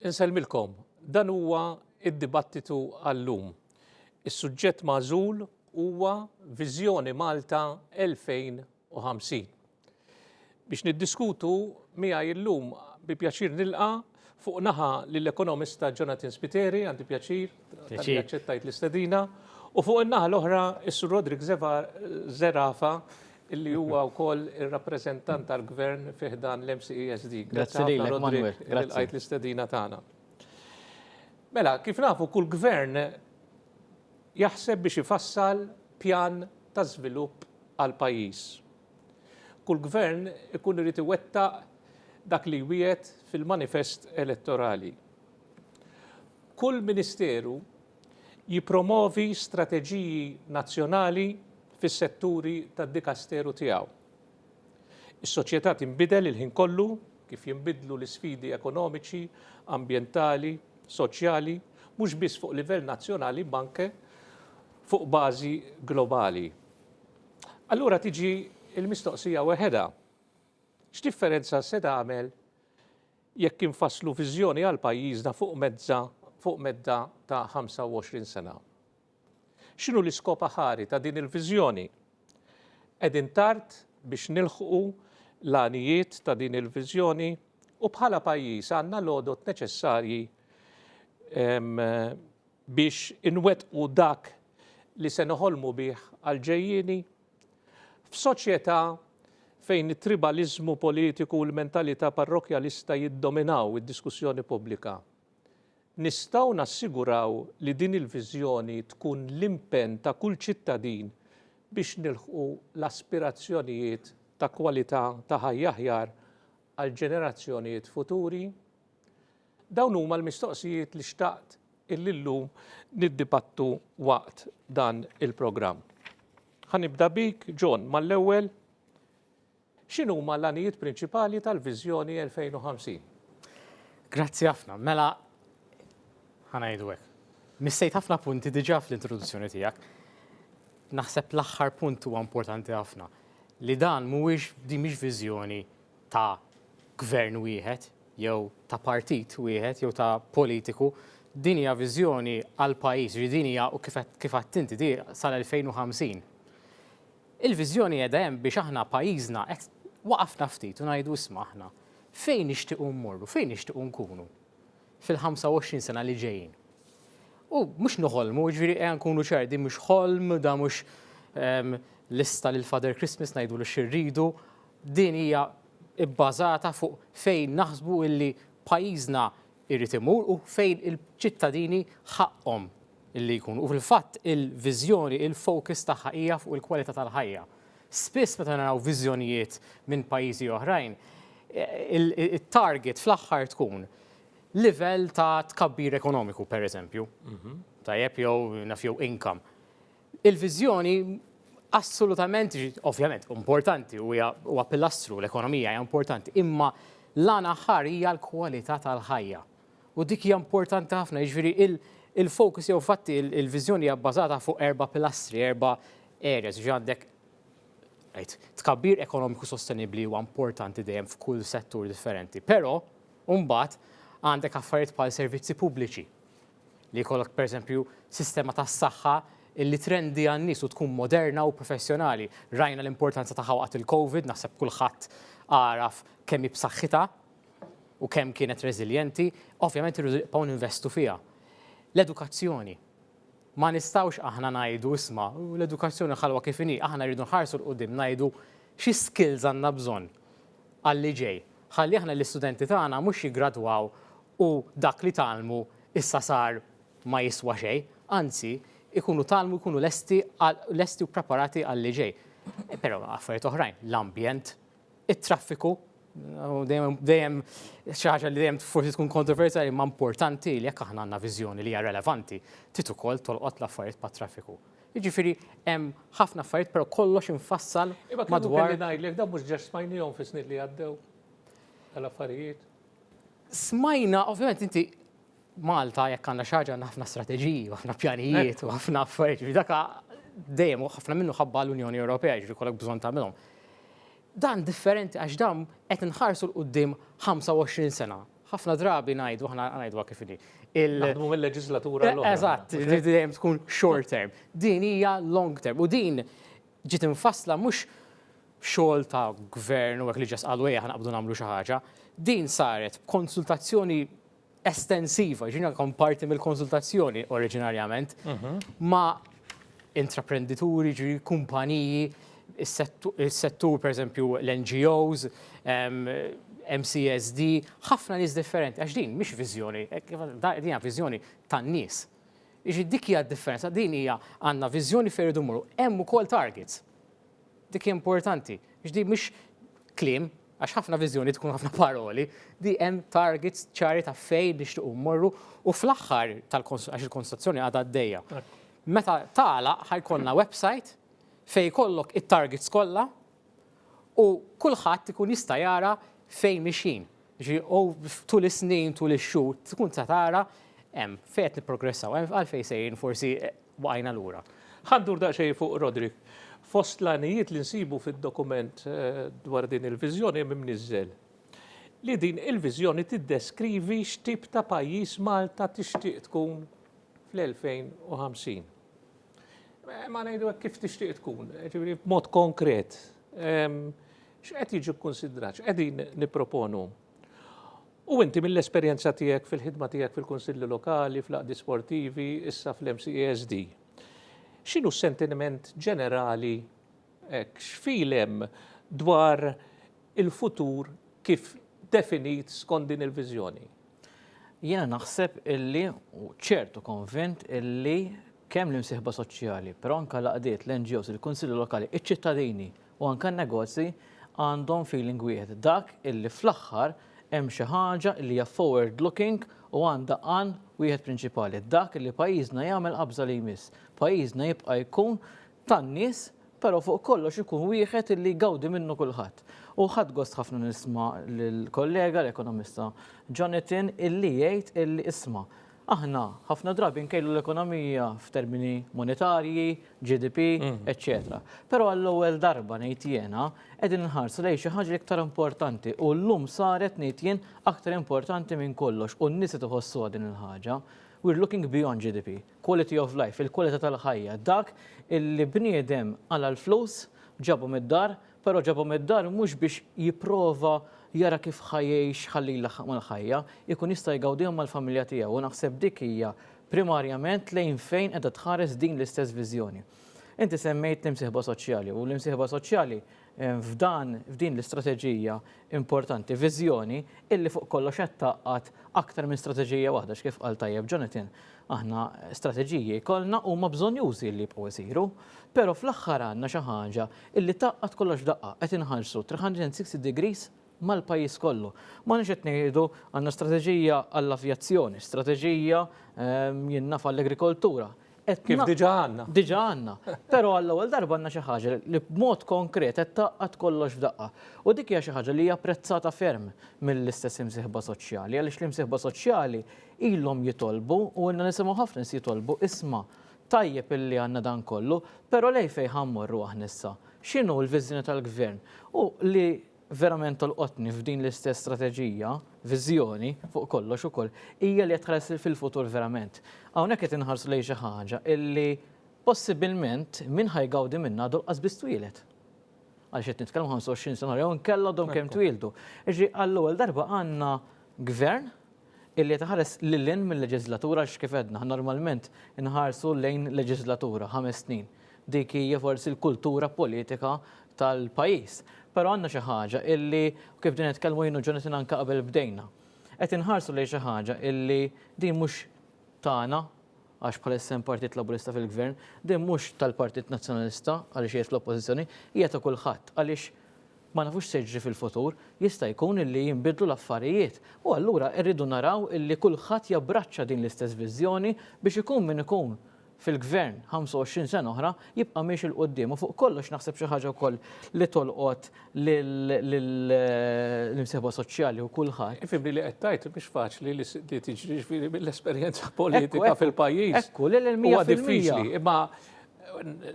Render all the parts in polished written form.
Inselmilkom, dan huwa id-dibattitu għallum. Is-suġġett magħżul huwa Viżjoni Malta 2050. Biex niddiskutu miegħi llum bi pjaċir nilqa' fuq naħa lill-ekonomista Jonathan Spiteri, għandi pjaċir tal-li aċċettajt l-istedina, u fuq in-naħa l-oħra is-Sur Rodrik Zerafa, illi huwa wkoll ir-rappreżentant tal-Gvern fih dan l-MCESD. Grazzi lilek, Manuel. Għajt l-istedina tagħna. Mela, kif nafu kull gvern jaħseb biex ifassal pjan ta' żvilupp għal pajjiż. Kull gvern ikun irid iwettaq dak li wiegħed fil-manifest elettorali. Kull ministeru jippromovi strateġiji nazzjonali fis-setturi tad-dikasteru tiegħu. Is-soċjetà tinbidel il-ħin kollu kif jinbidlu l-isfidi ekonomiċi, ambjentali, soċjali, mhux biss fuq livell nazzjonali ma anke fuq bażi globali. Allura tiġi il-mistoqsija weħeda. X'differenza se tagħmel jekk infasslu viżjoni għal pajjiżna fuq medda ta' 25 sena? X'inhu l-iskop aħari ta' din il-viżjoni? Qegħdin tard biex nilħqu l-għanijiet ta' din il-viżjoni u bħala pajjiż għandna l-għodot neċessarji biex inwettqu dak li se noħolmu bih għal ġejjieni f'soċjetà fejn it-tribaliżmu politiku u l-mentalità parrokjalista jiddominaw id-diskussjoni pubblika. Nistgħu nassiguraw li din il-viżjoni tkun l-impenn ta' kull ċittadin biex nilħqu l-aspirazzjonijiet ta' kwalità ta' ħajja aħjar għal ġenerazzjonijiet futuri? Dawn huma l-mistoqsijiet li xtaqt illi llum niddibattu waqt dan il-programm. Ħanibda bik, John, mal-ewwel x'inhuma l-għanijiet prinċipali tal-Viżjoni 2050? Grazzi ħafna. Mela ħanajdu hekk. Missejt ħafna punti diġà fl-introduzzjoni tiegħek. Naħseb l-aħħar punt huwa importanti ħafna li dan mhix viżjoni ta' gvern wieħed jew ta' partit wieħed jew ta' politiku. Din hija viżjoni għal pajjiż, din hija u kif għadt inti di sal-2050. Il-viżjoni qiegħda hemm biex aħna pajjiżna waqafna ftit u ngħidu isma' aħna fejn nixtiequ mmorru, fejn nixtiequ nkunu fil-25 sena li ġejjin. U mhux noħolmu, ġifieri nkunu ċerdi mhux ħolm, da mhux lista lil Father Christmas ngħidu li xirridu, din hija bbażata fuq fejn naħsbu illi pajjiżna irrid imur u fejn il-ċittadini ħaqhom illi jkunu. U fil-fatt il-viżjoni, il-focus tagħha hija fuq il-kwalità tal-ħajja. Spiss meta naraw viżjonijiet minn pajjiżi oħrajn, il-target fl-aħħar tkun livell ta' tkabbir ekonomiku, pereżempju. Tajjeb jew income. Il-viżjoni assolutament, ovvjament, importanti huwa pilastru l-ekonomija hija importanti, imma l-għana aħħar hija l-kwalità tal-ħajja. U dik hija importanti ħafna, jiġifieri il-focus jew fatti il-viżjoni hija bbażata fuq 4 pilastri, 4 areas, ġi għandek tkabbir ekonomiku sostenibbli huwa importanti dejjem f'kull settur differenti. Però mbagħad għandek affarijiet bħal servizzi pubbliċi li jkollok pereżempju sistema tas-saħħa illi trendi għan-nies u tkun moderna u professjonali. Rajna l-importanza tagħha waqt il-COVID, naħseb kulħadd għaraf kemm hi b'saħħitha u kemm kienet reżiljenti, ovvjament irridu ninvestu fiha. L-edukazzjoni. Ma nistgħux aħna ngħidu isma' l-edukazzjoni ħalwa kif inhi, aħna rridu nħarsu l qudiem ngħidu xi skills għandna bżonn għalli ġej. Ħalli aħna l-istudenti tagħna mhux jiggradwaw u dak li talmu issa sar ma jiswa xejn, anzi ikunu talmu jkunu lesti u preparati għalli ġej. Però affarijiet oħrajn, l-ambjent, it-traffiku, dejjem xi ħaġa li dejjem forsi tkun kontroversjali imma importanti li jekk aħna għandna viżjoni li hija relevanti, trid ukoll tolqot l-affarijiet pat-traffiku. Jiġifieri hemm ħafna affarijiet però kollox infassal madwar. Imma ngħidlek dan mhux ġex smajnihom fis-snin li għaddew tal-affarijiet. Smajna, ovvjament inti Malta jekk għandna xi ħaġa għandna ħafna strateġiji, ħafna pjanijiet u ħafna affarijiet, dak dejjem ħafna minnu ħabba l-Unjoni Ewropea, jiġri kollok bżonn tagħmilhom. Dan differenti għax dan qed inħarsu l-qudiem 25 sena. ħafna drabi ngħidu aħna ngħidu kif inhi. Naħdmu mill-leġislatura l-oħra. Eżatt, dejjem tkun short term. Din hija long term u din ġiet infassla mhux xogħol ta' gvern u hekk li ġas qalu ħanqabdu nagħmlu xi ħaġa. Din saret konsultazzjoni estensiva, ġina kon parti mill-konsultazzjoni oriġinarjament ma' intraprendituri, kumpaniji, is-settur per eżempju l-NGOs, MCSD, ħafna nies differenti, għax din mhix viżjoni, din hija viżjoni tan-nies. Dik hija d-differenza, din hija għandna viżjoni fejn irridu mmorru, hemm ukoll targets. Dik hija importanti, din mhix kliem, għax ħafna viżjoni tkun ħafna paroli, di hemm targets ċari ta' fejn nixtiequ mmorru u fl-aħħar għax il-konsultazzjoni għadha għaddejja. Meta tagħlaq ħajkollna website fejn jkollok it-targets kollha u kulħadd ikun jista' jara fejn mixin. Tul is-snin, tul ix-xhur, tkun ta' tara hemm fejn qed nipprogressaw, hemm għalfejn sejrin forsi waqajna lura. Ħandur daqsxejn fuq Rodrik. Fost l-għanijiet li nsibu fid-dokument dwar din il-viżjoni hemm imniżżel li din il-viżjoni tiddeskrivi x'tip ta' pajjiż Malta tixtieq tkun fl-2050. Ma ngħidu kif tixtieq tkun, ġifieri b'mod konkret. X'qed jiġi kkunsidrat, x'qegħdin nipproponu. U inti mill-esperjenza tiegħek fil-ħidma tiegħek fil-kunsilli lokali, fl-aqdi sportivi, issa fl-MCASD. X'inhu s-sentiment ġenerali x'filem dwar il-futur kif definit skont din il-viżjoni? Jiena naħseb illi u ċertu konvint illi kemm l-imsieħba soċjali, però anke l-qdiet, l-NGOs, il-kunsilli lokali, iċ-ċittadini u anke n-negozji għandhom feeling wieħed. Dak illi fl-aħħar hemm xi ħaġa li hija forward looking u għandha għan wieħed prinċipali. Dak li pajjiżna jagħmel qabża li jmiss. Pajjiżna jibqa' jkun tan-nies, però fuq kollox ikun wieħed illi jgawdi minnu kulħadd. U ħadd gost ħafna nisma' lill-kollega l-ekonomista Jonathan illi jgħid illi isma' aħna ħafna drabi nkejlu l-ekonomija f'termini monetarji, GDP, etc. Però għall-ewwel darba ngħid jiena qegħdin nħarsu lejn xi ħaġa iktar importanti u llum saret ngħid jien aktar importanti minn kollox u n-nies qed iħossuha din il-ħaġa. We're looking beyond GDP, quality of life, il-kwalità tal-ħajja, dak illi bniedem għal l-flus ġabu mid-dar, però ġabu mid-dar mhux biex jipprova jara kif ħajjejx ħallila mal-ħajja, ikun jista' jgawdihom mal-familja tiegħu u naħseb dik hija primarjament lejn fejn qiegħda tħares din l-istess viżjoni. Inti semmejt l-imsieħba soċjali u l-imsieħba soċjali f'din l-istrateġija importanti, viżjoni illi fuq kollox qed taqqat aktar minn strateġija waħda x'kif qal tajjeb Jonathan. Aħna strateġiji kollna huma bżonjużi li jibqgħu jsiru, però fl-aħħar għandna xi ħaġa illi taqqat kollox daqqa qed inħallsu 360 degrees mal-pajjiż kollu. Ma nix qed ngħidu għandna strateġija għall-avjazzjoni, strateġija jinnaf għall-agrikoltura. Kif diġà għandna. Diġà għandna. Però għall-ewwel darba għandna xi ħaġa li b'mod konkret qed taqqat kollox f'daqqa. U dik hija xi ħaġa li hija apprezzata ferm mill-istess imsieħba soċjali, għaliex l-imsieħba soċjali ilhom jitolbu u għandna nisimgħu ħafna nies jitolbu isma' tajjeb illi għandna dan kollu, però lejn fejn ħammorru aħna issa. X'inhu l-viżjoni tal-gvern? U li verament tolqotni f'din l-istess strateġija, viżjoni fuq kollox ukoll, hija li qed tħares fil-futur verament. Hawnhekk qed inħarsu lejn xi ħaġa illi possibilment min ħajgawdi minnha dolqas biss twielet. Għaliex qed nitkellmu 25 sena jew inkella dom kemm twildu. Iġri għall-ewwel darba għandna gvern illi taħares lil-in mill-leġislatura x'kif għedna. Normalment inħarsu lejn leġislatura 5 snin. Dik hija forsi l-kultura politika tal-pajjiż. Però għandna xi ħaġa illi kif din nitkellmu jienu Jonathan anke qabel bdejna. Qed inħarsu lejn xi ħaġa illi din mhux tagħna għax bħalissa hemm Partit Laburista fil-Gvern, din mhux tal-Partit Nazzjonalista għaliex qiegħed fl-Oppożizzjoni, hija ta' kulħadd għaliex ma nafux se jiġri fil-futur, jista' jkun illi jinbidlu l-affarijiet. U allura rridu naraw illi kulħadd jabbraċċa din l-istess viżjoni biex ikun min ikun fil-gvern 25 sena oħra jibqa' miex il-qoddim u fuq kollox naħseb xi ħaġa wkoll li tolqot lill-imsieħba soċjali u kulħadd. Ifhimni li qed tgħid mhix faċli li tiġri mill-esperjenza politika fil-pajjiż. Ekku lil huwa diffiċli, imma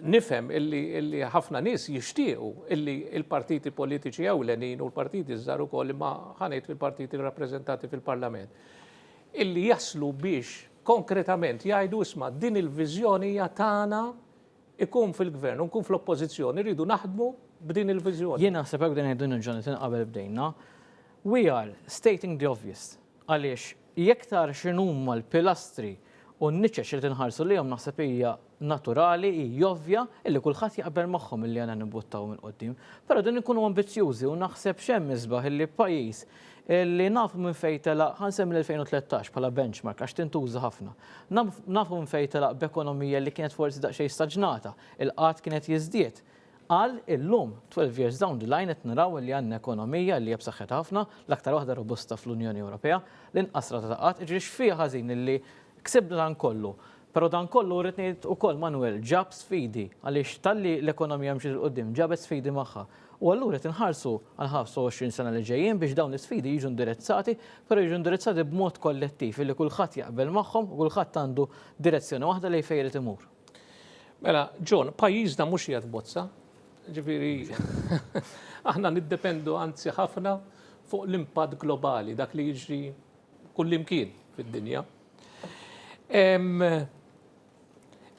nifhem illi ħafna nies jixtiequ illi il-partiti politiċi ewlenin u l-partiti żgħar ukoll imma ħanejt fil-partiti rappreżentati fil-Parlament illi jaslu biex konkretament jgħidu isma' din il-viżjoni hija tagħna ikun fil-gvern u nkun fl-oppożizzjoni rridu naħdmu b'din il-viżjoni. Jien naħseb hekk din ngħidu Jonathan qabel bdejna. We are stating the obvious. Għaliex jekk tara x'inhuma l-pilastri u n-niċċex li tinħarsu lihom naħseb hija naturali, hija ovvja illi kulħadd jaqbel magħhom illi għandna nibbuttaw minn qudiem. Però din ikunu ambizzjużi u naħseb xemm isbaħ illi pajjiż illi nafu minn fejn telaq ħansem l-2013 bħala benchmark għax tintuża ħafna. Nafu minn fejn telaq b'ekonomija li kienet forsi daqsxejn staġnata, il-qatt kienet jiżdied. Qal illum 12 years down the line qed naraw li għandna ekonomija li hija b'saħħitha ħafna, l-aktar waħda robusta fl-Unjoni Ewropea, l-inqas rata ta' qatt, ġriex fiha ħażin illi ksibna dan kollu. Però dan kollu rrid ngħid ukoll Manuel ġab sfidi għaliex talli l-ekonomija mxiet il qudiem ġabet sfidi magħha. U allura qed inħarsu għal 25 sena li ġejjin biex dawn l-isfidi jiġu indirizzati, però jiġu indirizzati b'mod kollettiv illi kulħadd jaqbel magħhom u kulħadd għandu direzzjoni waħda li fejn irid imur. Mela, John, pajjiżna mhux qiegħed bozza. Ġifieri aħna niddependu anzi ħafna fuq l-impatt globali dak li jiġri kullimkien fid-dinja.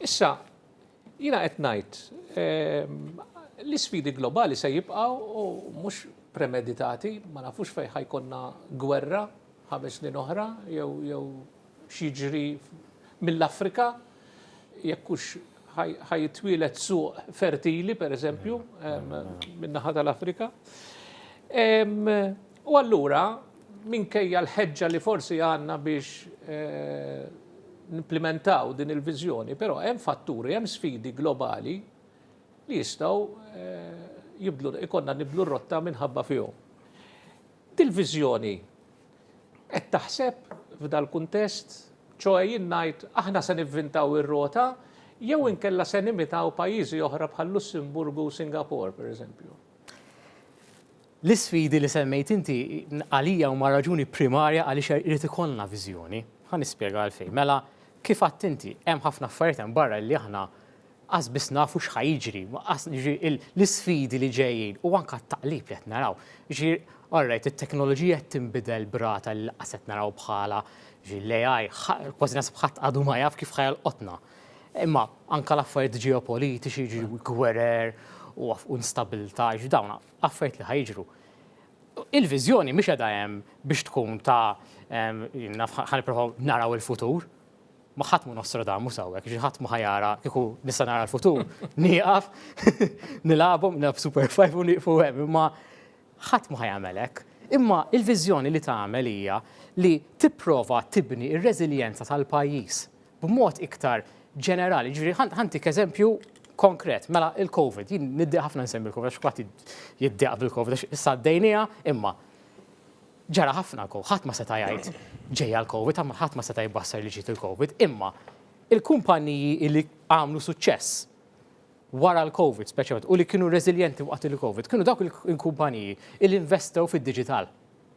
Issa, jiena qed ngħid l-isfidi globali se jibqgħu u mhux premeditati, ma nafux fejn ħajkonna gwerra 5 snin oħra jew xiġri mill-Afrika jekkux ħajtwielet suq fertili, pereżempju, min-naħa tal-Afrika. U allura minkejja l-ħeġġa li forsi għandna biex nimplementaw din il-viżjoni, però hemm fatturi, hemm sfidi globali li jistgħu ikonna nibdlu r-rotta minħabba fihom. Dil-viżjoni qed taħseb f'dal-kuntest, ċoe jien ngħid aħna se nivvintaw ir-rota jew inkella se nimitaw pajjiżi oħra bħal Lussemburgu u Singapore, pereżempju. L-isfidi li semmejt inti għalija huma raġuni primarja għaliex irid ikollna viżjoni. Ħa nispjega għalfejn. Mela kif għadt inti hemm ħafna affarijiet hemm barra li aħna qas biss nafu x'ħajjiġri, l-isfidi li ġejjin u anke t-taqlib li qed naraw. Alright, it-teknoloġija qed tinbidel brata li qas qed naraw bħala l-AI, kważi nasib ħadd għadu ma jaf kif ħajalqotna. Imma anke l-affarijiet ġeopolitiċi, gwerer u instabilità, dawn affarijiet li ħajġru. Il-viżjoni mhix qiegħda hemm biex tkun ta' ħanipprovaw naraw il-futur. Ma ħadd mu Nostradamus hawnhekk, ħadd ma ħajara kieku nista' nara l-futur, nieqaf, nilagħbhom nilgħab Super 5 u nieqfu hemm, imma ħadd ma ħajamel hekk. Imma il-viżjoni li tagħmel hija li tipprova tibni r-reżiljenza tal-pajjiż b'mod iktar ġenerali. Ġifieri ħantik eżempju konkret, mela il-COVID, jien niddeq ħafna nsemmi il-COVID, għax kulħadd jiddeq bil-COVID, issa għaddejniha, imma ġara ħafna ħadd ma seta' jgħid ġejja l-COVID, ħadd ma seta' jbassar li ġiet il-COVID, imma il-kumpaniji li għamlu suċċess wara l-COVID speċjalment u li kienu reżiljenti waqt il-COVID, kienu dawk il-kumpaniji li investew fid-diġital,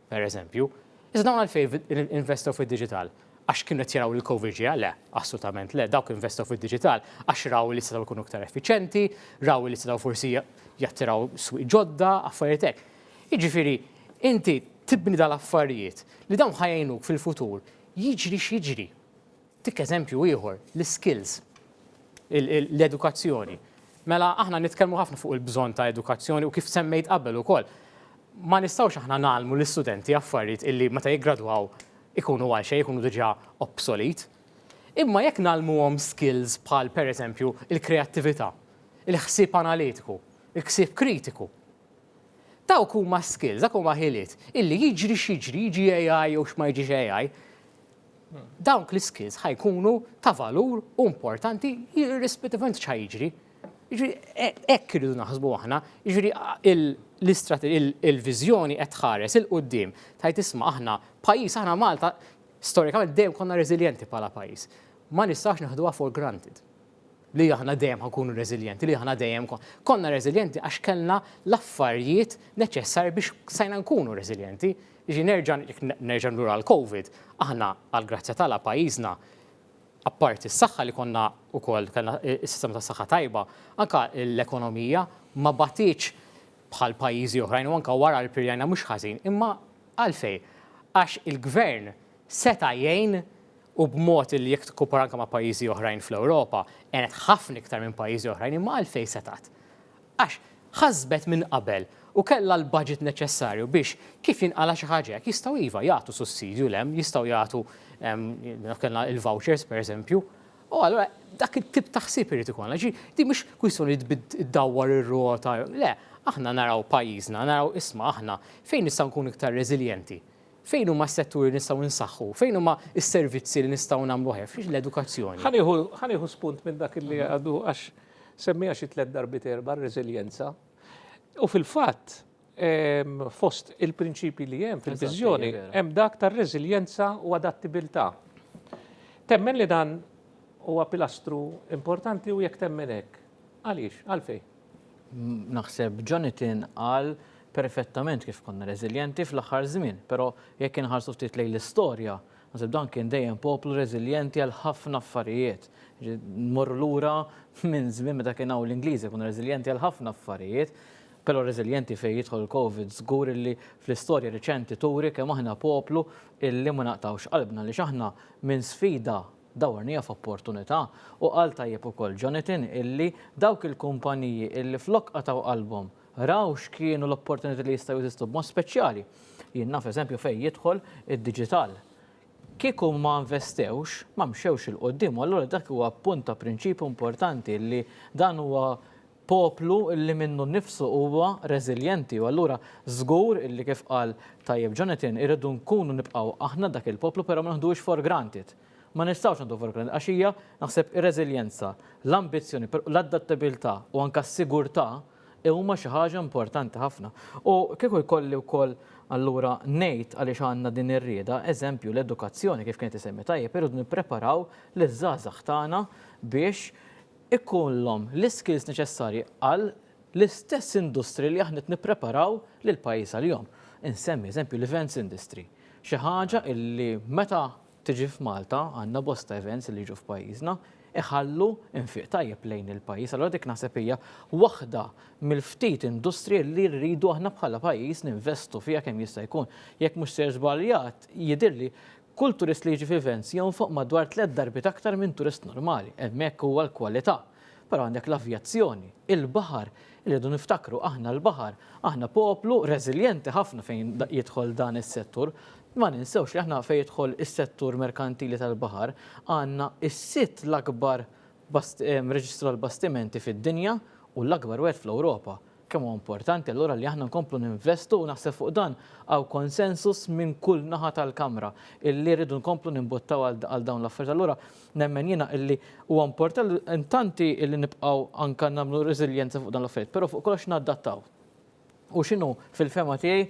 pereżempju. Iżda dawn għalfejn investew fid-diġital. Għax kienu qed jaraw il-COVID ġie, le, assolutament le, dawk investew fid-diġital għax raw li setgħu jkunu iktar effiċjenti, raw li setgħu forsi jattiraw swieq ġodda, affarijiet hekk. Jiġifieri, inti tibni dal-affarijiet li dawn ħajjnuk fil-futur jiġri x'jiġri. Tik eżempju ieħor, l-skills, l-edukazzjoni. Mela aħna nitkellmu ħafna fuq il-bżonn ta' edukazzjoni u kif semmejt qabel ukoll. Ma nistgħux aħna nagħmlu l-istudenti affarijiet illi meta jiggradwaw ikunu għal xejn, ikunu diġà obsolet. Imma jekk nagħmluhom skills bħal pereżempju il-kreattività, il-ħsieb analitiku, il-ħsieb kritiku. Dawk huma skills, dak huma ħiliet illi jiġri x'jiġri, jiġi AI jew x'ma jiġix AI. Dawk l-skills ħajkunu ta' valur u importanti irrispettivament x'ħajjiġri. Jiġri hekk iridu naħsbu aħna, jiġri il-viżjoni qed tħares il-qudiem tajt isma' aħna pajjiż aħna Malta storikament dejjem konna reżiljenti bħala pajjiż. Ma nistax naħduha for granted. Li aħna dejjem ħakunu reżiljenti, li aħna dejjem konna reżiljenti għax kellna l-affarijiet neċessarji biex sajna nkunu reżiljenti. Jiġi nerġa' lura l-COVID, aħna għall-grazzja tagħla pajjiżna apparti s-saħħa li konna wkoll kellna is-sistema tas-saħħa tajba, anka l-ekonomija ma batiċ bħal pajjiżi oħrajn u anka wara l-pirjana mhux ħażin, imma għalfej għax il-gvern seta' jgħin u b'mod li jekk tikkupar anke ma' pajjiżi oħrajn fl-Ewropa għenet ħafna iktar minn pajjiżi oħrajn imma għalfej setat. Għax ħasbet minn qabel u kellha l-budget neċessarju biex kif jinqala xi ħaġa jekk jistgħu iva jagħtu sussidju lem, jistgħu jagħtu kellna il-vouchers pereżempju. U allura dak it-tip ta' ħsieb irid ikollna. Di mhux kwistjoni li tdawwar ir-rota, le, aħna naraw pajjiżna, naraw isma' aħna fejn nistgħu nkunu iktar reżiljenti. Fejn huma s-setturi nistgħu nsaħħu, fejn huma s-servizzi li nistgħu nagħmlu ħef, l-edukazzjoni. Ħanieħu spunt minn dak li għadu għax semmija xi 3 darbit erba' r-reżiljenza. U fil-fatt fost il-prinċipi li hemm fil-viżjoni hemm dak tar-reżiljenza u adattibilità. Temmen li dan huwa pilastru importanti u jekk temmen hekk. Għaliex? Għalfejn? Naħseb Jonathan qal perfettament kif konna reżiljenti fl-aħħar żmien, però jekk inħarsu ftit lejn l-istorja, naħseb dan kien dejjem poplu reżiljenti għal ħafna affarijiet. Mmorru lura minn żmien meta kien hawn l-Ingliżi kunu reżiljenti għal ħafna affarijiet, però reżiljenti fejn jidħol COVID żgur illi fl-istorja riċenti turi kemm aħna poplu illi ma naqtawx qalbna li aħna minn sfida dawarnija f'opportunità u qal tajjeb ukoll Jonathan illi dawk il-kumpaniji illi flok qataw qalbhom raw x'kienu l-opportunità li jistgħu jeżistu b'mod speċjali. Jien naf eżempju fejn jidħol id-diġital. Kieku ma investewx, ma mxewx il-qoddim, allura dak huwa punt ta' prinċipju importanti li dan huwa poplu illi minnu nnifsu huwa reżiljenti u allura żgur illi kif qal tajjeb Jonathan irridu nkunu nibqgħu aħna dak il-poplu però ma naħduhx for granted. Ma nistgħux nagħtu for granted għax hija naħseb ir-reżiljenza, l-ambizzjoni, l-adattabilità u anke s-sigurtà huma xi ħaġa importanti ħafna. U kieku jkolli wkoll allura ngħid għaliex għandna din ir-rieda, eżempju l-edukazzjoni kif kienet isemmi tajjeb irridu nippreparaw liż-żgħażagħ tagħna biex ikollhom l-skills neċessarji għal l-istess industri li aħna nippreparaw lil pajjiż għalihom. Insemmi eżempju l-events industry. Xi ħaġa illi meta tiġi f'Malta għandna bosta events li jiġu f'pajjiżna iħallu infiq tajjeb lejn il-pajjiż. Allura dik naħseb hija waħda mill-ftit industri li rridu aħna bħala pajjiż ninvestu fiha kemm jista' jkun. Jekk mhux ser żbaljat jidhirli kull turist li jiġi f'events jonfoq madwar 3 darbit aktar minn turist normali. Hemmhekk huwa l-kwalità. Però għandek l-avjazzjoni, il-baħar, irridu niftakru aħna l-baħar, aħna poplu reżiljenti ħafna fejn jidħol dan is-settur. Ma ninsewx li aħna fejn jidħol is-settur merkantili tal-baħar għandna is-sitt l-akbar reġistru l-bastimenti fid-dinja u l-akbar wieħed fl-Ewropa. Kemm huwa importanti allura li aħna nkomplu ninvestu u naħseb fuq dan għaw konsensus minn kull naħa tal-Kamra illi rridu nkomplu nimbuttaw għal dawn l-affarijiet. Allura nemmen jiena illi huwa importanti illi nibqgħu anke nagħmlu reżiljenza fuq dan l-affarijiet, però fuq kollox naddattaw. U x'inhu fil-fema tiegħi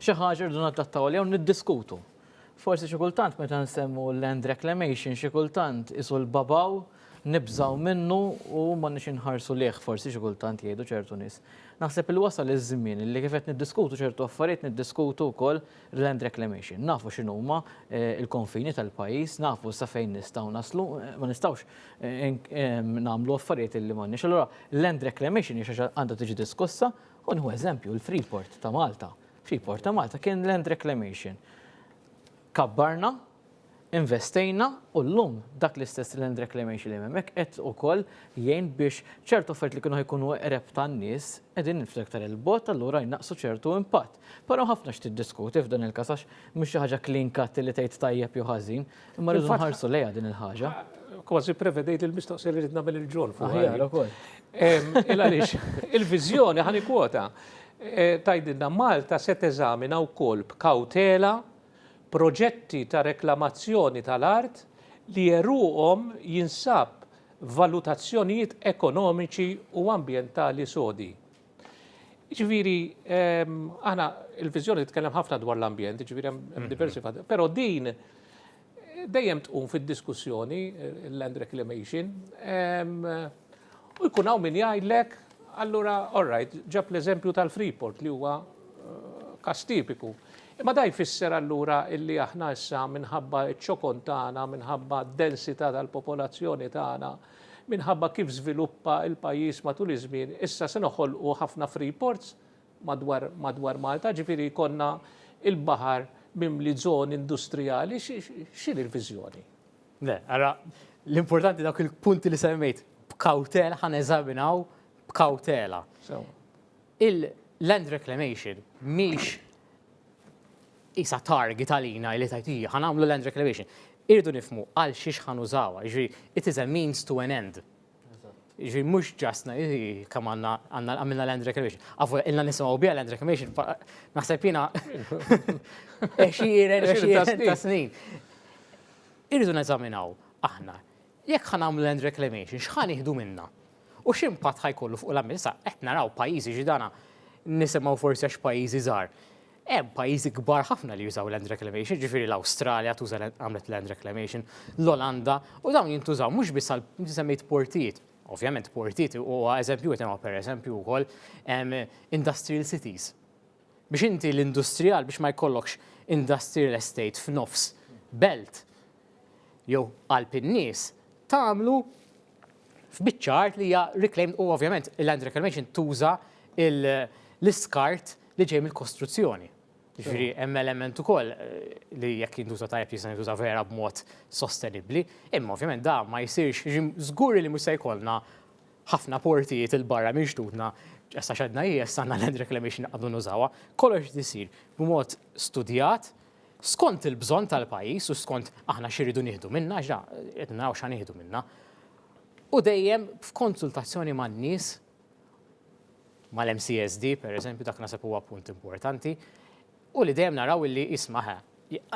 xi ħaġa rridu naddattaw għalihom niddiskutu. Forsi xi kultant meta nsemmu land reclamation xi kultant isu l-babaw nibżaw minnu u ma nix inħarsu liħ forsi xi kultant jgħidu ċertu nies. Naħseb il wasal iż-żmien li kif qed niddiskutu ċertu affarijiet niddiskutu wkoll land reclamation. Nafu x'inhuma il-konfini tal-pajjiż, nafu sa fejn nistgħu naslu, ma nistgħux nagħmlu affarijiet illi m'għandniex. Allura land reclamation hija xi għandha tiġi diskussa u nieħu eżempju il-Freeport ta' Malta. Freeport ta' Malta kien land reclamation. Kabbarna, investejna u llum dak l-istess land reclamation li hemmhekk qed ukoll jgħin biex ċertu affarijiet li kienu ħajkunu qreb tan-nies qegħdin niftaktar il-bot allura jnaqsu ċertu impatt. Però ħafna x'tiddiskuti f'dan il-każ għax mhux xi ħaġa clean cut li tgħid tajjeb jew ħażin, imma rridu nħarsu lejha din il-ħaġa. Kważi prevedejt il-mistoqsija li rid nagħmel il-ġol fuq. Aħjar ukoll. Għaliex il-viżjoni ħani kwota tgħidilna Malta se teżamina wkoll b'kawtela proġetti ta' reklamazzjoni tal-art li jeruhom jinsab valutazzjonijiet ekonomiċi u ambjentali sodi. Ġifieri, aħna il-viżjoni titkellem ħafna dwar l-ambjent, ġifieri hemm diversi fad, però din dejjem tqum fid-diskussjoni l-land reclamation u jkun hawn min jgħidlek allura all right, ġab l-eżempju tal-Freeport li huwa każ tipiku. Ma da jfisser allura illi aħna issa minħabba ċ-ċokon tagħna, minħabba d-densità tal-popolazzjoni tagħna, minħabba kif żviluppa il-pajjiż matul iż-żmien, issa se noħolqu ħafna freeports madwar Malta, ġifieri jkollna il-baħar mimli żoni industrijali, x'in il-viżjoni? Le, ara, l-importanti dawk il-punti li semmejt b'kawtela ħan eżaminaw b'kawtela. Il-land reclamation miex isa target għalina li tajtija, ħan għamlu land reclamation. Irdu nifmu għal xiex ħan użawa, it is a means to an end. Mux ġasna, kam għamilna land reclamation. Għafu, ilna nisimaw bija land reclamation, naħseb jina eċiren ta' snin. Irridu neżaminaw, aħna, jekk ħan għamlu land reclamation, xħan iħdu minna? U ximpat ħajkollu fuq l-ammissa, qed naraw pajizi ġidana, nisimaw forsi għax pajizi żgħar. Hemm pajjiżi kbar ħafna li jużaw land reclamation, ġifieri l-Awstralja tuża għamlet land reclamation, l-Olanda, u dawn jintużaw mhux biss għal semmejt portijiet. Ovvjament portijiet huwa eżempju qed per eżempju wkoll industrial cities. Biex inti l-industrijal biex ma jkollokx industrial estate f'nofs belt jew qalb in-nies tagħmlu f'biċċa li hija reclaimed u ovvjament il-land reclamation tuża l-iskart li ġej mill-kostruzzjoni. Ġifieri hemm element ukoll li jekk jintuża tajjeb jista' jintuża vera b'mod sostenibbli, imma ovvjament da ma jsirx żgur li mhux se jkollna ħafna portijiet il-barra minn xtutna issa x'għedna hija għandna land reclamation qegħdu nużawha, kollox isir b'mod studjat skont il-bżonn tal-pajjiż u skont aħna x'iridu nieħdu minnha qed naraw x'għan nieħdu minnha. U dejjem f'konsultazzjoni man-nies mal-MCSD, per eżempju, dak nasab huwa punt importanti, u li dejjem naraw li ismaħa.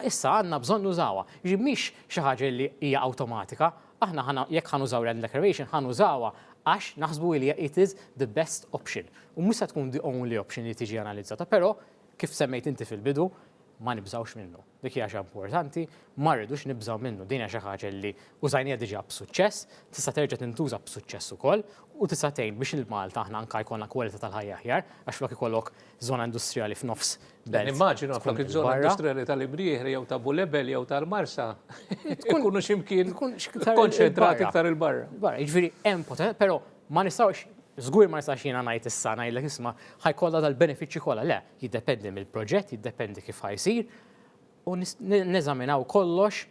Issa għandna bżonn nużawha. Mhix xi ħaġa li hija awtomatika, aħna jekk ħanużaw land declaration ħanużawha għax naħsbu li it is the best option. U mhux se tkun the only option li tiġi analizzata, però kif semmejt inti fil-bidu ma nibżawx minnu. Dik hija xi importanti, ma rridux nibżaw minnu. Din hija xi ħaġa li użajnija diġà b'suċċess, tista' terġa' tintuża b'suċċess ukoll u tista' tgħin biex il-Malta aħna anke jkollna kwalità tal-ħajja aħjar għax flok ikollok żona industrijali f'nofs belt. Immaġinu flok iż-żona industrijali tal-Ibrieħri jew ta' Bulebel jew tal-Marsa ikunu x'imkien konċentrati iktar il-barra. Jiġifieri hemm però ma nistgħux żgur ma nistax jiena ngħid issa ngħidlek isma' ħajkollha dal-benefiċċji kollha. Le, jiddependi mill-proġett, jiddependi kif ħajsir u neżaminaw kollox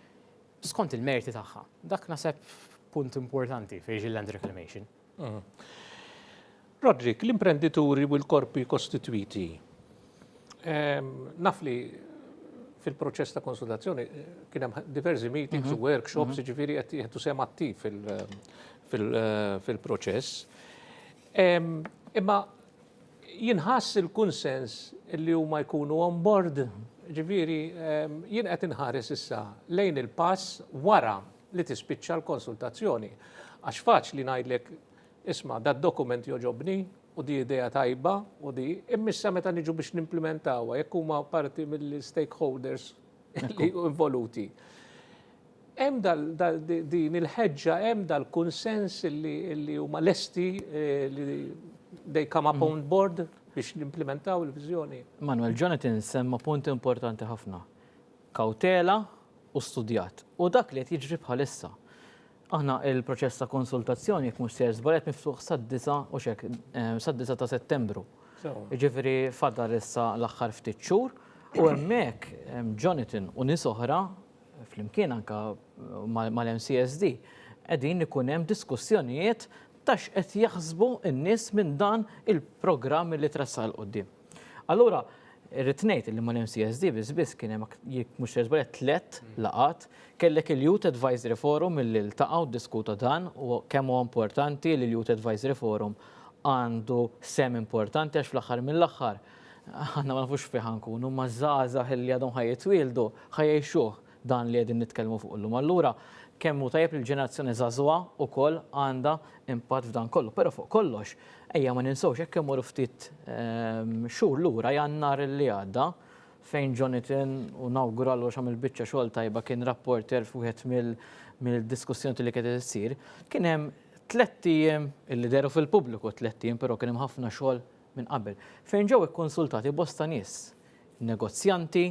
skont il-merti tagħha. Dak naħseb punt importanti fejn land reclamation. Rodrik, l-imprendituri u l-korpi kostitwiti. Naf li fil-proċess ta' konsultazzjoni kien hemm diversi meetings u workshops, ġifieri qed tusem attiv fil-proċess. Imma jinħass il-kunsens li huma jkunu on board, ġifieri jien qed inħares issa lejn il-pass wara li tispiċċa l-konsultazzjoni. Għax faċli ngħidlek isma' dat-dokument joġobni u di idea tajba u di immissa meta niġu biex nimplementawha jekk huma parti mill-stakeholders li involuti. Hemm din il-ħeġġa, hemm dal-kunsens li huma lesti li they come up on board biex nimplementaw il-viżjoni. Manuel Jonathan semma punt importanti ħafna. Kawtela u studjat. U dak li qed jiġri bħalissa. Aħna il-proċess ta' konsultazzjoni jekk mhux ser żbalet miftuħ sad-9 ta' Settembru. Jiġifieri fadal issa l-aħħar ftit xhur u hemmhekk Jonathan u nies oħra flimkien anka mal-MCSD qegħdin ikun hemm diskussjonijiet tax qed jaħsbu n-nies minn dan il-programm li tressa l qudiem. Allura irrid ngħid li mal-MCSD biss kien hemm jekk mhux żbalet 3 laqat kellek il-Youth Advisory Forum milli ltaqgħu ddiskuta dan u kemm huwa importanti li l-Youth Advisory Forum għandu sem importanti għax fl-aħħar mill-aħħar aħna ma nafux fejn ħankunu ma żgħażagħ li għadhom ħajjitwieldu ħajjgħixuh dan li qegħdin nitkellmu fuq illum. Allura kemm hu tajjeb il-ġenerazzjoni żagħżugħa wkoll għandha impatt f'dan kollu. Però fuq kollox ejja ma ninsewx hekk hemm ftit xhur lura Jannar li għadda fejn Jonathan u nawguralu x'għamel biċċa xogħol tajba kien rapporter f'wieħed mill-diskussjoni li kienet issir. Kien hemm 3 ijiem illi deru fil-pubbliku 3 ijiem però kien hemm ħafna xogħol minn qabel. Fejn ġew ikkonsultati bosta nies, negozjanti,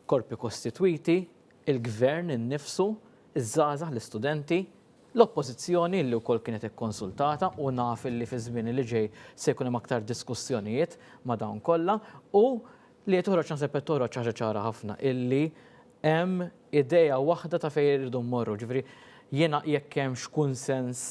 korpi kostitwiti, il-gvern innifsu, iż-żgħażagħ l-istudenti, l-oppożizzjoni li wkoll kienet ikkonsultata u naf li fi żmien li ġej se jkun hemm aktar diskussjonijiet ma' dawn kollha u li qed toħroġ naħseb qed toħroġ ħaġa ċara ħafna illi hemm idea waħda ta' fejn irridu mmorru. Ġifieri jiena jekk hemmx kunsens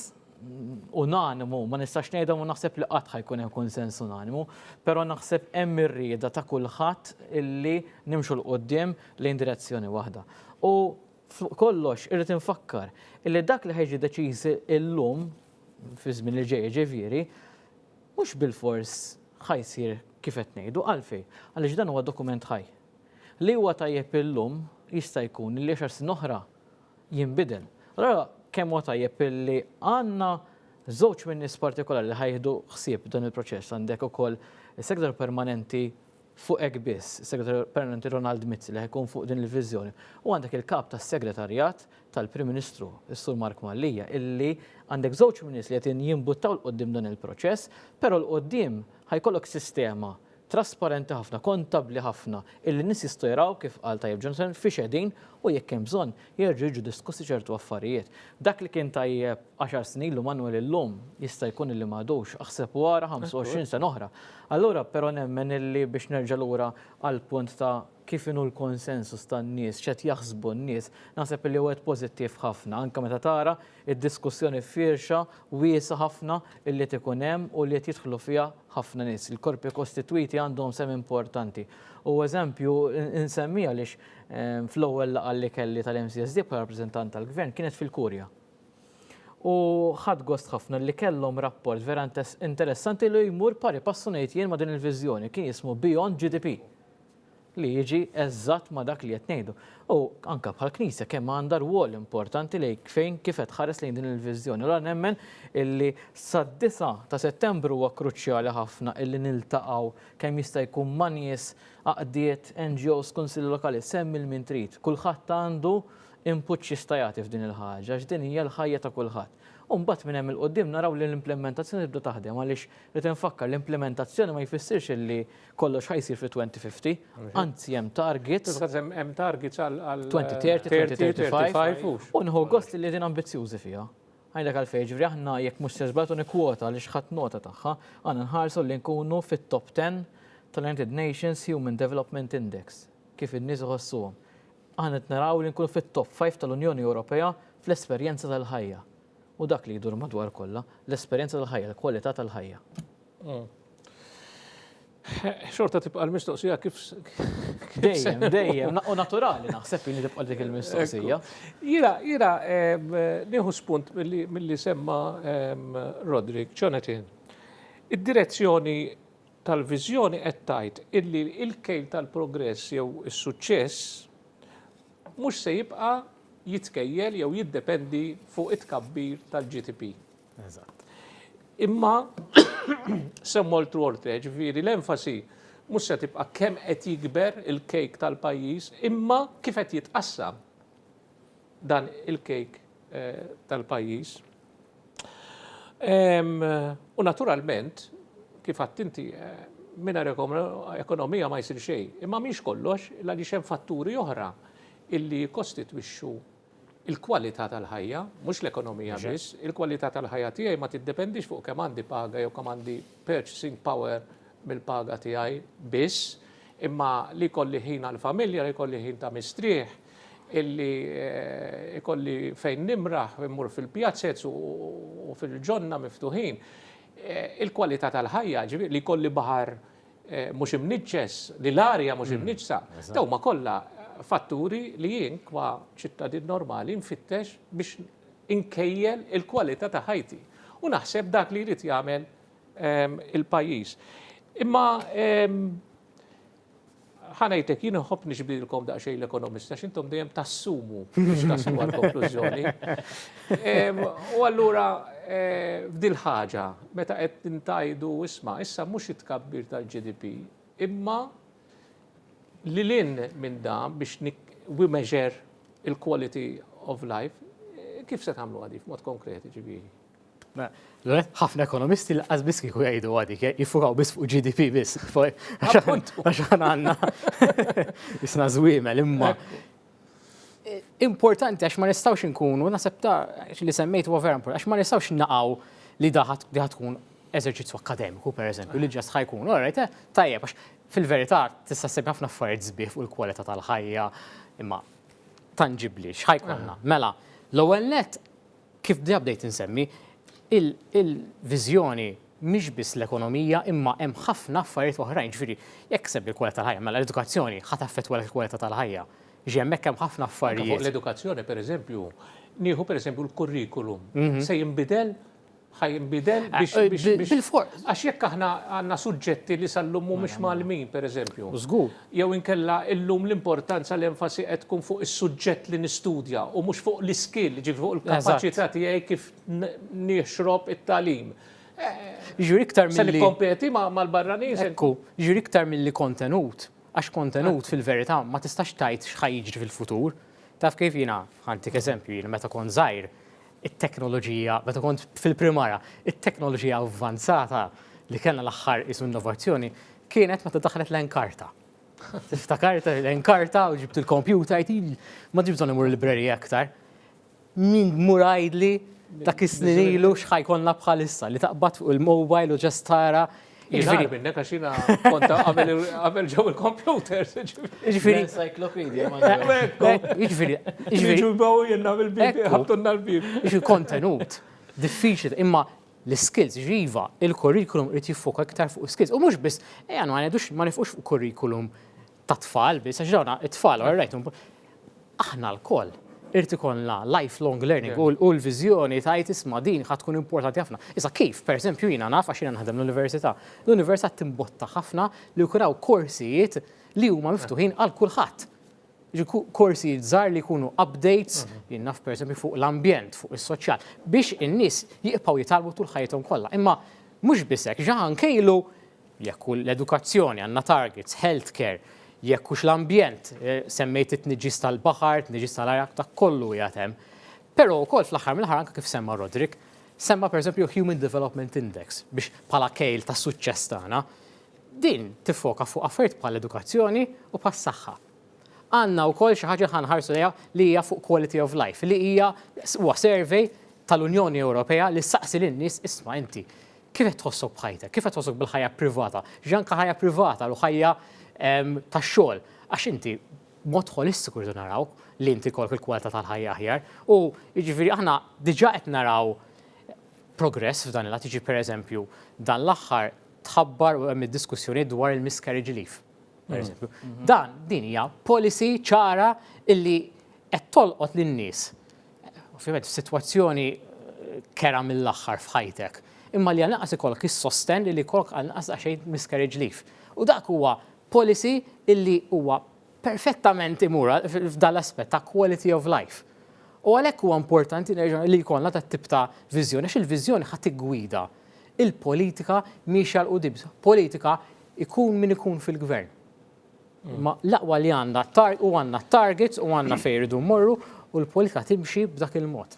unanimu, ma nistax ngħidha u naħseb li qatt ħajkun hemm kunsens unanimu, però naħseb hemm ir-rieda ta' kulħadd illi nimxu l qudiem lejn direzzjoni waħda. U kollox irrid infakkar illi dak li ħejġi deċiżi illum fi żmien li ġej ġifieri mhux bil-fors ħajsir kif qed ngħidu għalfejn, għaliex dan huwa dokument ħaj. Li huwa tajjeb illum jista' jkun li 10 snin oħra jinbidel. Allora kemm huwa tajjeb illi għandna żewġ minn nies partikolari li ħajħdu ħsieb dan il-proċess għandek ukoll is-segretar permanenti fuq hekk biss, is-segretar permanenti Ronald Mizzi li ħajkun fuq din il-viżjoni. U għandek il-kap tas-segretarjat tal-Prim Ministru, is-Sur Mark Mallija, illi għandek żewġ minn nies li qed jinbuttaw l-qoddim dan il-proċess, però l-qoddim ħajkollok sistema trasparenti ħafna, kontabli ħafna, illi nies jistgħu jaraw kif qal Tajjeb Johnson fiex qegħdin u jekk hemm bżonn jerġgħu jiġu diskussi ċertu affarijiet. Dak li kien tajjeb 10 snin ilu Manuel illum jista' jkun illi m'għadux aħseb wara 25 sena oħra. Allura però nemmen illi biex nerġa' lura għal punt ta' kif inhu l-konsensus tan-nies, x'qed jaħsbu n-nies, naħseb li huwa pożittiv ħafna anke meta tara id-diskussjoni firxa wiesa ħafna illi tkun hemm u li qed jidħlu fiha ħafna nies. Il-korpi kostitwiti għandhom sem importanti. U eżempju insemmija għaliex fl-ewwel laqgħa li kelli tal-MCSD bħala rappreżentant tal-Gvern kienet fil-Kurja. U ħadd gost ħafna li kellhom rapport vera interessanti li jmur pari passu ngħid jien ma' din il-viżjoni kien jismu Beyond GDP. Li jiġi eżatt ma' dak li qed ngħidu. U anke bħal Knisja kemm għandha rwol importanti li fejn kif qed ħares lejn din il-viżjoni. Allura nemmen illi sad-9 ta' Settembru huwa kruċjali ħafna illi niltaqgħu kemm jista' jkun ma' nies għaqdiet NGOs, kunsilli lokali, semmi l-min trid. Kulħadd għandu input jista' jagħti f'din il-ħaġa, x'din hija l-ħajja ta' kulħadd. U mbagħad minn hemm il-qudiem naraw li l-implementazzjoni tibda taħdem għaliex rid infakkar l-implementazzjoni ma jfissirx illi kollox ħajsir fi 2050, anzi hemm targets. Hemm targets għal 2030, 2035 u nħu gost li din ambizzjużi fiha. Għajlek għalfejn ġifri aħna jekk mhux seżbatu nikkwota li xħadd nota tagħha, għandna nħarsu li nkunu fit-top 10 tal-United Nations Human Development Index, kif in-nies iħossuhom. Aħna qed naraw li nkunu fit-top 5 tal-Unjoni Ewropea fl-esperjenza tal-ħajja. U dak li jdur madwar kollha, l-esperjenza tal-ħajja, l-kwalità tal-ħajja. Xorta tibqa' l-mistoqsija kif Dejjem, u naturali naħseb li tibqa' dik il-mistoqsija. Jiena nieħu spunt milli semma Roderick Jonathan. Id-direzzjoni tal-viżjoni qed tgħid illi l-kejl tal-progress jew is-suċċess mhux se jibqa' jitkejjel jew jiddependi fuq it-tkabbir tal-GDP. Eżatt. Imma semmolt Walter, ġifieri l-enfasi mhux se tibqa' kemm qed jikber il-kejk tal-pajjiż, imma kif qed jitqassam dan il-kejk tal-pajjiż. U naturalment, kif għadt inti mingħajr ekonomija ma jsir xejn, imma mhix kollox għaliex hemm fatturi oħra illi jkostitwixxu il-kwalità tal-ħajja, mhux l-ekonomija biss, il-kwalità tal-ħajja tiegħi ma tiddependix fuq kemm għandi paga jew kemm għandi purchasing power mill-paga tiegħi biss, imma li jkolli ħin għall-familja, li jkolli ħin ta' mistrieħ, illi ikolli fejn nimraħ, immur fil-pjazzett u fil-ġonna miftuħin. Il-kwalità tal-ħajja, li jkolli baħar mhux imniġġes, li l-arja mhux imniġġsa, daw ma kollha fatturi li jien kwa ċittadin normali nfittex biex inkejjel il-kwalità ta' ħajti. U naħseb dak li jrid jagħmel il-pajjiż. Imma ħanajtek jien nħobb niġbdilkom daqsxejn l-ekonomista x'intom dejjem tassumu biex taslu għall-konklużjoni. U allura f'dil ħaġa meta qed intajdu isma' issa mhux it-tkabbir tal-GDP, imma li lin minn dan biex we measure il-quality of life, kif se tagħmlu għadi f'mod konkreti ġifieri? ħafna ekonomisti l-qas biss kieku jgħidu għadik, jifukaw biss fuq GDP biss. Appuntu. Għaxan għanna jisna zwimel imma. Importanti għax ma nistawx nkunu, nasib li semmejtu huwa vera importanti, għax ma nistawx naqaw li daħat tkun eżerċizzju akademiku, per eżempju, li ġast ħajkun, orajt, tajjeb, għax fil-verità tista' sebi ħafna affarijiet żbieħ fuq il-kwalità tal-ħajja, imma tangibli, x'ħajkonna. Mela, l-ewwel net kif bdejt insemmi, il-viżjoni mhix biss l-ekonomija imma hemm ħafna affarijiet oħrajn, ġifieri jekk sebi l-kwalità tal-ħajja, mela l-edukazzjoni ħadd affettwa l-kwalità tal-ħajja. Hemmhekk hemm ħafna affarijiet. Fuq l-edukazzjoni, pereżempju, nieħu pereżempju l-kurrikulum se jinbidel ħajinbidel biex. Bil-fors. Għax jekk aħna għandna suġġetti li sal-lum mhumiex malmin, pereżempju. Żgur. Jew inkella illum l-importanza l-enfasi qed tkun fuq is-suġġett li nistudja u mhux fuq l-iskill, ġifi fuq il-kapaċità tiegħi kif nixrob it-tagħlim. Ġuri iktar Se milli nikkompeti mal-barranin. Ekku, ġuri iktar milli kontenut. Għax kontenut fil-verità ma tistax tajt x'ħajjiġri fil-futur. Taf kif jiena ħantik eżempju jiena meta kont żgħir it-teknoloġija, meta kont fil-primara, it-teknoloġija avvanzata li kellna l-aħħar isu innovazzjoni kienet meta daħlet l-enkarta. Tiftakart l-enkarta u ġibt il-kompjuter, ma ġibt bżonn imur l-librerija aktar. Min murajdli dak is-snin ilu x'ħajkollna bħalissa li taqbad fuq il-mobile u ġast tara. Jiġifieri minnek għax jiena konta qabel ġew il-computers. Ġifieri. Encyclopedia. Ġifieri. Ġubaw jenna bil-bib, ħabtunna l-bib. Ġifieri kontenut diffiċli imma l-skills ġiva, il-kurrikulum irid jiffoka iktar fuq skills. U mhux biss, ma ngħidux ma nifqux fuq kurrikulum ta' tfal biss, għax dawn it-tfal, aħna l-koll irid ikollna lifelong learning u l-viżjoni tajt isma' din ħadd tkun importanti ħafna. Issa kif, pereżempju jiena naf għax jiena naħdem l-università. L-università timbotta ħafna li jkun hawn korsijiet li huma miftuħin għal kulħadd. Korsijiet żgħar li jkunu updates, jien naf pereżempju fuq l-ambjent, fuq is-soċjal, biex in-nies jibqgħu jitalbu tul ħajjithom kollha. Imma mhux biss hekk, ġaħan kejlu jekk l-edukazzjoni għandna targets, healthcare, jekk hux l-ambjent, semmejt it-tniġġis tal-baħar, tniġġis tal-arja, ta' kollu jagħtem. Però wkoll fl-aħħar mill-aħħar anke kif semma Rodrik, semma pereżempju Human Development Index biex bħala kejl ta' suċċess tagħna. Din tiffoka fuq affarijiet bħal edukazzjoni u bħas-saħħa. Għandna wkoll xi ħaġa ħanħarsu lejha li hija fuq quality of life, li hija huwa survey tal-Unjoni Ewropea li saqsi lin-nies isma' inti kif qed tħossok bħajtek, kif qed tħossok bil-ħajja privata, ġanka ħajja privata u ħajja tax-xogħol, għax inti mod holistiku rridu naraw li inti kollok il-kwalità tal-ħajja aħjar. U jiġifieri aħna diġà qed naraw progress f'dan il-għad, jiġi pereżempju dan l-aħħar tħabbar u hemm id-diskussjoni dwar il-miscarriage leave. Pereżempju. Din hija policy ċara illi qed tolqot lin-nies. Ovvjament f'sitwazzjoni kera mill-aħħar f'ħajtek. Imma li għal-naqas ikollok is-sosten li jkollok għal-naqas għaxejn miscarriage leave. U dak huwa policy illi huwa perfettament imura f'dan l-aspett ta' quality of life. U għalhekk huwa importanti li jkollna tat-tip ta' viżjoni, għax il-viżjoni ħadd tiggwida. Il-politika mhix għal qudiem, politika ikun min ikun fil-gvern. Ma l-aqwa li għandna targets u għandna fejn iridu mmorru u l-politika timxi b'dak il-mod.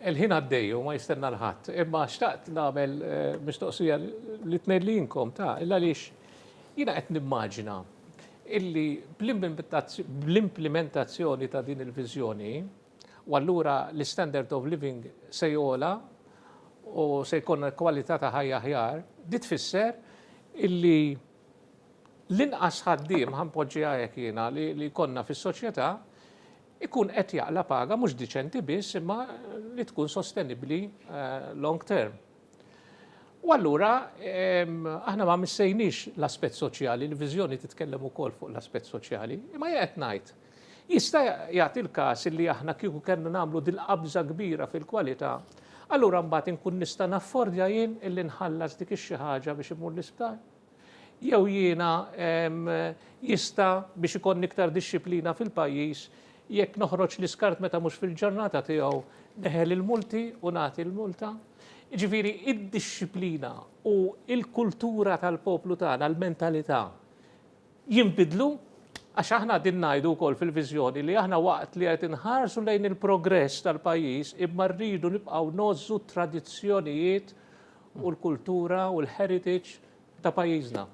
Il-ħin għaddejju ma jistenna l-ħadd, imma xtaqt nagħmel mistoqsija li tnedlinkom ta' għaliex jiena qed nimmaġina illi bl-implementazzjoni ta' din il-viżjoni u allura l-standard of living se jogħla u se jkun kwalità ta' ħajja aħjar, di tfisser illi l-inqas ħaddiem ħanpoġġiha hekk jiena li konna fis-soċjetà ikun qed jaqla paga mhux diċenti biss imma li tkun sostenibbli long term. U allura aħna ma missejniex l-aspett soċjali, l-viżjoni titkellem ukoll fuq l-aspett soċjali, imma qed ngħid. Jista' jagħti l-każ illi aħna kieku kellna nagħmlu dil-qabża kbira fil-kwalità, allura mbagħad inkun nista' naffordja jien illi nħallas dik xi ħaġa biex imur l-isptar. Jew jiena jista' biex ikun iktar dixxiplina fil-pajjiż jekk noħroġ l-iskart meta mhux fil-ġurnata tiegħu neħel il-multi u nagħti l-multa. Ġifieri id-dixxiplina u l-kultura tal-poplu tagħna, l-mentalità jinbidlu Għax aħna din ngħidu wkoll fil-viżjoni li aħna waqt li qed inħarsu lejn il-progress tal-pajjiż imma rridu nibqgħu nożżu tradizzjonijiet u l-kultura u l-heritage ta' pajjiżna.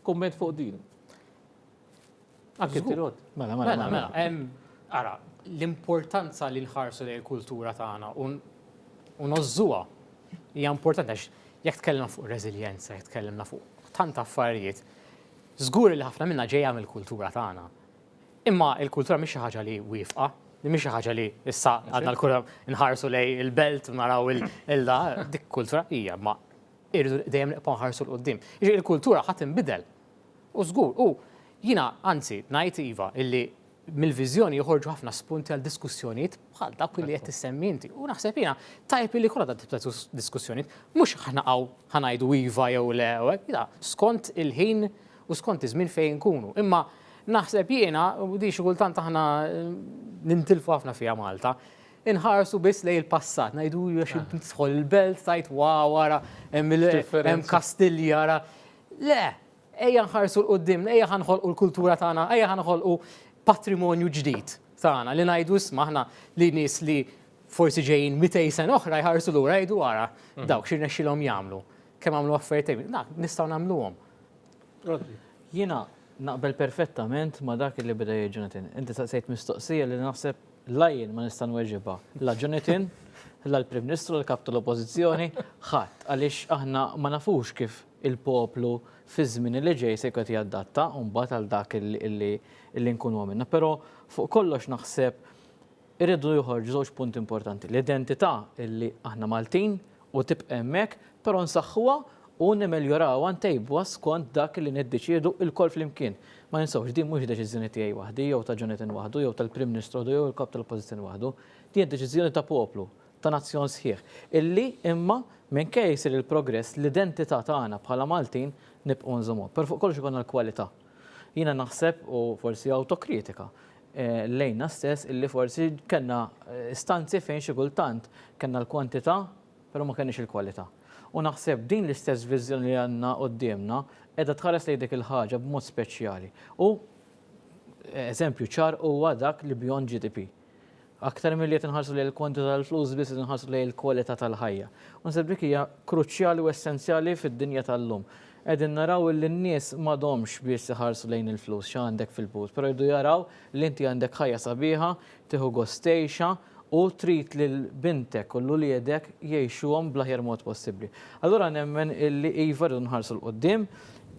Kumment fuq din. Anke tirod. Mela. Ara, l-importanza li nħarsu lejn il-kultura tagħna u nożżuha hija importanti għax jekk tkellimna fuq reżiljenza, jekk tkellimna fuq tant affarijiet, żgur li ħafna minnha ġejja mill-kultura tagħna. Imma l-kultura mhix xi ħaġa li wieqfa, li mhix xi ħaġa li issa għandna l-kura nħarsu lejn il-belt u naraw il-da, dik kultura hija, ma irridu dejjem nibqgħu nħarsu l-qudiem. Jiġri l-kultura ħadd inbidel. U żgur, jiena anzi ngħid iva illi mill-viżjoni joħorġu ħafna spunti għal diskussjonijiet bħal dak li qed tissemmi inti. U naħseb jiena tajb li kollha tip ta' diskussjonijiet mhux ħnaqgħu ħanajdu iva jew le, skont il-ħin u skont iż-żmien fejn nkunu. Imma naħseb jiena u di xi kultant aħna nintilfu ħafna fiha Malta. Inħarsu biss lejn il-passat, ngħidu għax tidħol il-belt tajt wara hemm Kastilja ara. Le, ejja nħarsu l-qudiem, ejja ħanħolqu l-kultura tagħna, ejja ħanħolqu patrimonju ġdid tagħna li ngħidu isma' aħna li nies li forsi ġejjin 200 sena oħra jħarsu lura jgħidu wara dawk xi rnexxilhom jagħmlu. Kemm għamlu affarijiet nistgħu nagħmluhom. Jiena naqbel perfettament ma dak li beda jgħid Jonathan. Inti saqsejt mistoqsija li naħseb lajjin ma nista' nweġibha. La Jonathan, la l-Prim Ministru, l-Kap tal-Oppożizzjoni, ħadd għaliex aħna ma nafux kif il-poplu fi żmien li ġej se jkun jaddatta u mbagħad għal dak illi nkunu għamilna. Però fuq kollox naħseb irridu joħorġu żewġ punti importanti. L-identità illi aħna Maltin u tibqa' hemmhekk, però nsaħħuha u nimeljorawha ntejbuha skont dak li niddeċiedu l-kol flimkien. Ma ninsawx din mhux deċiżjoni tiegħi waħdi jew ta' Jonathan waħdu jew tal-Prim Ministru jew il-Kap tal-Oppożizzjoni waħdu. Din deċiżjoni ta' poplu, ta' nazzjon sħiħ. Illi imma minkejja jsir il-progress l-identità tagħna bħala Maltin nibqgħu nżommu. Per fuq kollox ikollna l-kwalità. Jiena naħseb u forsi autokritika lejna stess illi forsi kellna stanzi fejn xi kultant kellna l-kwantità però ma kenniex il-kwalità. U naħseb din l-istess viżjoni li għandna qudiemna qiegħda tħares lejn dik il-ħaġa b'mod speċjali. U eżempju ċar huwa dak li beyond GDP. Aktar milli qed inħarsu lejn il-kwantità tal-flus biss qed inħarsu lejn il-kwalità tal-ħajja. U naħseb dik hija kruċjali u essenzjali fid-dinja tal-lum. Qegħdin naraw li n-nies m'għadhomx biex iħarsu lejn il-flus x'għandek fil-but, però jridu jaraw li inti għandek ħajja sabiħa, tieħu gostejxa u trid lil bintek u l-uliedek jgħixuhom bl-aħjar mod possibbli. Allura nemmen illi iva rridu nħarsu l-qudiem,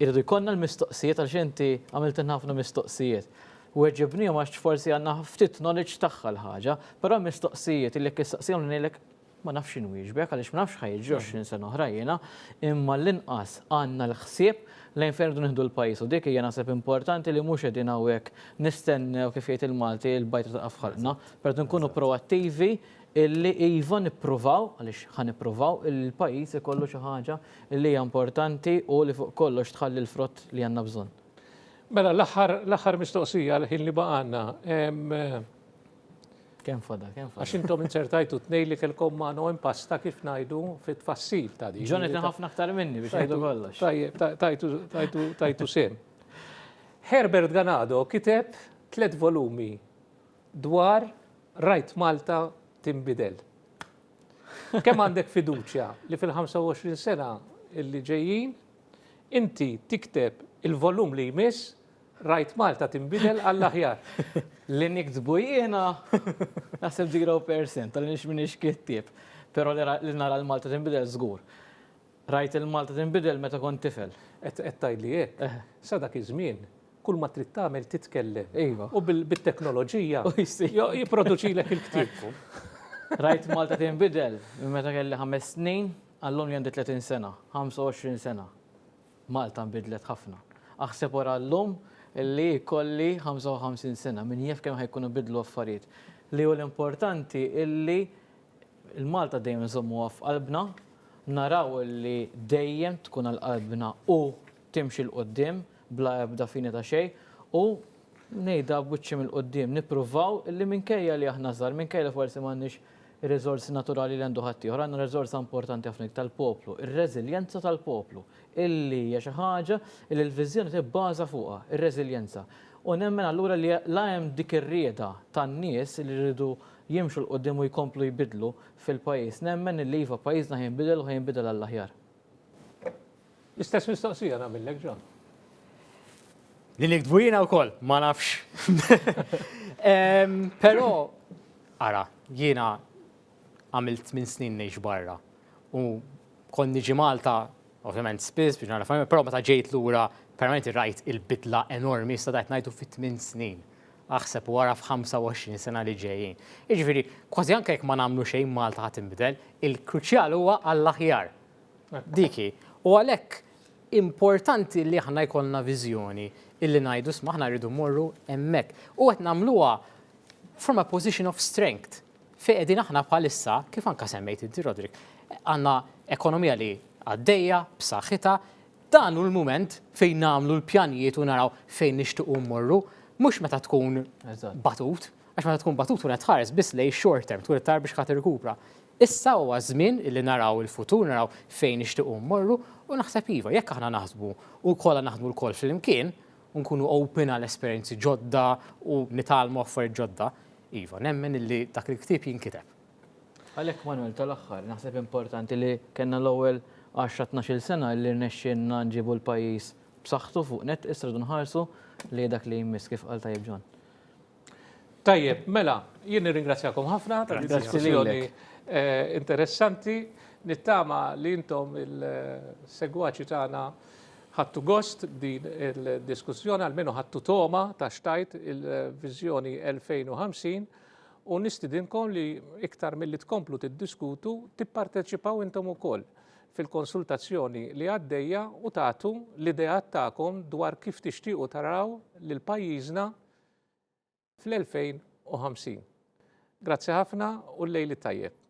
irridu jkollna l-mistoqsijiet għaliex inti għamilt ħafna mistoqsijiet. U ġibnijom għax forsi għandna ftit knowledge tagħha l-ħaġa, però mistoqsijiet illi kistaqsijhom li ngħidlek ma nafx inwieġbek għaliex ma nafx ħajġi 20 sena oħra jiena, imma l-inqas għandna l-ħsieb lejn fejn irridu nieħdu l-pajjiż u dik hija naħseb importanti li mhux qegħdin hawnhekk nistennew kif jgħid il-Malti l-bajt ta' fħalqna, però nkunu proattivi illi iva nippruvaw għaliex ħanippruvaw il-pajjiż ikollu xi ħaġa li hija importanti u li fuq kollox tħalli l-frott li għandna bżonn. Mela l-aħħar mistoqsija l-ħin li baqgħna. Kemm fada. Għax intom insertajtu tnej li kelkom magħna impasta kif ngħidu fit-tfassil ta' din. Jonathan ħafna aktar minni biex ngħidu kollox. Tajtu sem. Herbert Ganado kiteb 3 volumi dwar Rajt Malta tinbidel. Kemm għandek fiduċja li fil-25 sena illi ġejjin inti tikteb il-volum li jmiss Rajt Malta tinbidel għall-aħjar. Li niktbu jiena naħseb 0% tal-nix minix kittib, pero li nara l-Malta tinbidel żgur. Rajt il-Malta tinbidel meta kont tifel. Qed tgħidli hekk. Sa dak iż-żmien kull ma trid tagħmel titkellem. Iva. U bit-teknoloġija jipproduċilek il-ktieb. Rajt Malta tinbidel meta kelli 5 snin, għallum li għandi 30 sena, 25 sena. Malta nbidlet ħafna. Aħseb wara llum illi kolli 55 sena, min jaf kemm ħajkunu bidlu affarijiet. Li hu l-importanti illi il-Malta dejjem nżommuha f'qalbna, naraw illi dejjem tkun għal-qalbna u timxi l-qoddim bla ebda fini ta' xejn u ngħidha b'wiċċi mill-qoddim nippruvaw illi minkejja li aħna żgħar, minkejja li forsi m'għandniex ir-riżorsi naturali li għandu ħadd ieħor, għandna riżorsa importanti ħafna tal-poplu, ir-reżiljenza tal-poplu, illi hija xi ħaġa li l-viżjoni tibbaża fuqha, ir-reżiljenza. U nemmen allura li la hemm dik ir-rieda tan-nies li rridu jimxu l-qoddim u jkomplu jbidlu fil-pajjiż. Nemmen li iva pajjiżna ħinbidel u ħinbidel għall-aħjar. Istess mistoqsija nagħmellek Ġon. Li nikdbu jiena wkoll, ma nafx. Però, ara, jiena għamilt minn snin ngħix barra. U kon niġi Malta, ovvjament spiss biex nara familja, però meta ġejt lura permanenti rajt il-bidla enormi sta dajt ngħidu fit 8 snin. Aħseb wara f'25 sena li ġejjin. Jiġifieri, kważi anke jekk ma nagħmlu xejn Malta ħadd inbidel, il-kruċjal huwa għall-aħjar. Diki. U għalhekk importanti li aħna jkollna viżjoni illi ngħidu sma' aħna rridu mmorru hemmhekk. U qed nagħmluha from a position of strength. Fejn qegħdin aħna bħalissa, kif anke semmejt inti Rodrik, għandna ekonomija li għaddejja b'saħħitha, dan hu l-mument fejn nagħmlu l-pjanijiet u naraw fejn nixtiequ mmorru, mhux meta tkun batut, għax meta tkun batut tkun qed tħares biss lejn short term, tkun qed tar biex ħadd irkupra. Issa huwa żmien illi naraw il-futur, naraw fejn nixtiequ mmorru u naħseb iva jekk aħna naħsbu u kollha naħdmu l-koll flimkien u nkunu open għal esperjenzi ġodda u nitalmu affarijiet ġodda, iva nemmen illi dak il-ktieb jinkiteb. Għalhekk Manuel tal-aħħar naħseb importanti li kellna l-ewwel 10-12 sena li rnexxinna nġibu l-pajjiż b'saħħtu fuq net issa rridu nħarsu li dak li jmiss kif qal tajjeb Ġon. Tajjeb, mela, jien nirringrazzjakom ħafna ta' diskussjoni interessanti. Nittama li intom il-segwaċi tagħna ħattu gost din il-diskussjoni, almenu ħattu toma ta' xtajt il-Viżjoni 2050 u nistidinkom li iktar mill-li tkomplu tiddiskutu tipparteċipaw intom ukoll fil-konsultazzjoni li għaddejja u tagħtu l-ideat tagħkom dwar kif tixtiequ taraw lil pajjiżna fl-2050. Grazzi ħafna u l-lejli tajjeb.